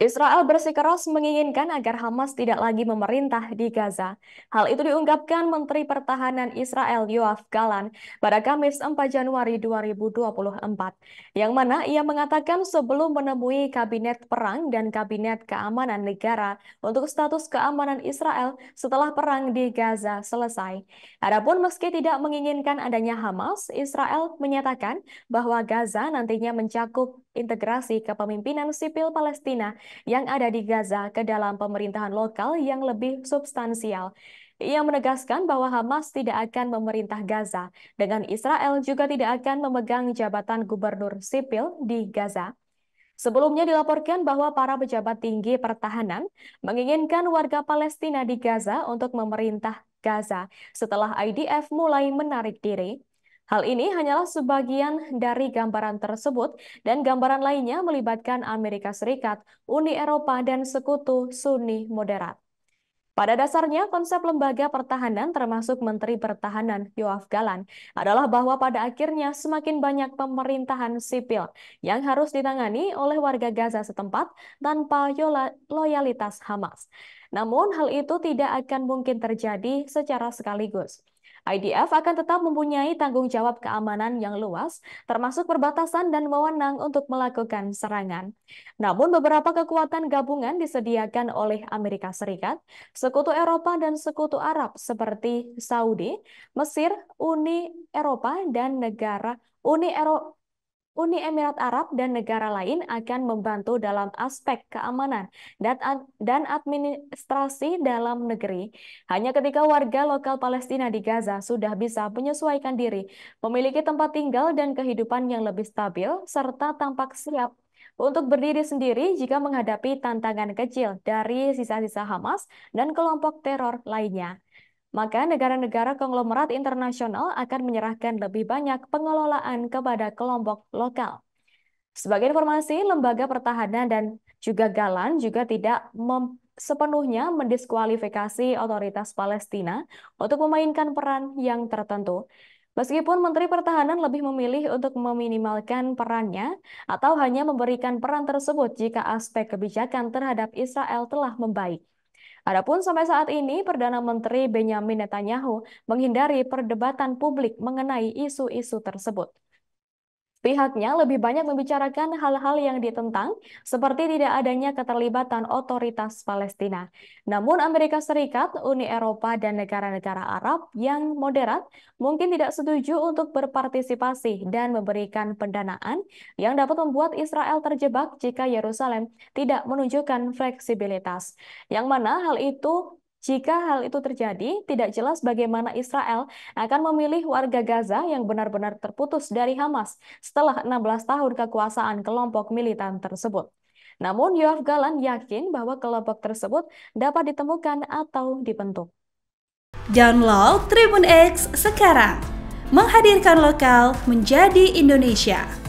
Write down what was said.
Israel bersikeras menginginkan agar Hamas tidak lagi memerintah di Gaza. Hal itu diungkapkan Menteri Pertahanan Israel Yoav Gallant pada Kamis 4 Januari 2024, yang mana ia mengatakan sebelum menemui Kabinet Perang dan Kabinet Keamanan Negara untuk status keamanan Israel setelah perang di Gaza selesai. Adapun meski tidak menginginkan adanya Hamas, Israel menyatakan bahwa Gaza nantinya mencakup integrasi kepemimpinan sipil Palestina yang ada di Gaza ke dalam pemerintahan lokal yang lebih substansial. Ia menegaskan bahwa Hamas tidak akan memerintah Gaza, dengan Israel juga tidak akan memegang jabatan gubernur sipil di Gaza. Sebelumnya dilaporkan bahwa para pejabat tinggi pertahanan menginginkan warga Palestina di Gaza untuk memerintah Gaza setelah IDF mulai menarik diri. Hal ini hanyalah sebagian dari gambaran tersebut dan gambaran lainnya melibatkan Amerika Serikat, Uni Eropa, dan sekutu Sunni moderat. Pada dasarnya, konsep lembaga pertahanan termasuk Menteri Pertahanan Yoav Gallant adalah bahwa pada akhirnya semakin banyak pemerintahan sipil yang harus ditangani oleh warga Gaza setempat tanpa loyalitas Hamas. Namun, hal itu tidak akan mungkin terjadi secara sekaligus. IDF akan tetap mempunyai tanggung jawab keamanan yang luas, termasuk perbatasan dan wewenang untuk melakukan serangan. Namun, beberapa kekuatan gabungan disediakan oleh Amerika Serikat, Sekutu Eropa dan Sekutu Arab seperti Saudi, Mesir, Uni Uni Emirat Arab dan negara lain akan membantu dalam aspek keamanan dan administrasi dalam negeri. Hanya ketika warga lokal Palestina di Gaza sudah bisa menyesuaikan diri, memiliki tempat tinggal dan kehidupan yang lebih stabil, serta tampak siap untuk berdiri sendiri jika menghadapi tantangan kecil dari sisa-sisa Hamas dan kelompok teror lainnya, maka negara-negara konglomerat internasional akan menyerahkan lebih banyak pengelolaan kepada kelompok lokal. Sebagai informasi, lembaga pertahanan dan juga Galan juga tidak sepenuhnya mendiskualifikasi otoritas Palestina untuk memainkan peran yang tertentu. Meskipun Menteri Pertahanan lebih memilih untuk meminimalkan perannya atau hanya memberikan peran tersebut jika aspek kebijakan terhadap Israel telah membaik. Adapun sampai saat ini, Perdana Menteri Benyamin Netanyahu menghindari perdebatan publik mengenai isu-isu tersebut. Pihaknya lebih banyak membicarakan hal-hal yang ditentang, seperti tidak adanya keterlibatan otoritas Palestina. Namun Amerika Serikat, Uni Eropa, dan negara-negara Arab yang moderat mungkin tidak setuju untuk berpartisipasi dan memberikan pendanaan yang dapat membuat Israel terjebak jika Yerusalem tidak menunjukkan fleksibilitas. Yang mana jika hal itu terjadi, tidak jelas bagaimana Israel akan memilih warga Gaza yang benar-benar terputus dari Hamas setelah 16 tahun kekuasaan kelompok militan tersebut. Namun Yoav Gallant yakin bahwa kelompok tersebut dapat ditemukan atau dibentuk. Download Tribun X sekarang, menghadirkan lokal menjadi Indonesia.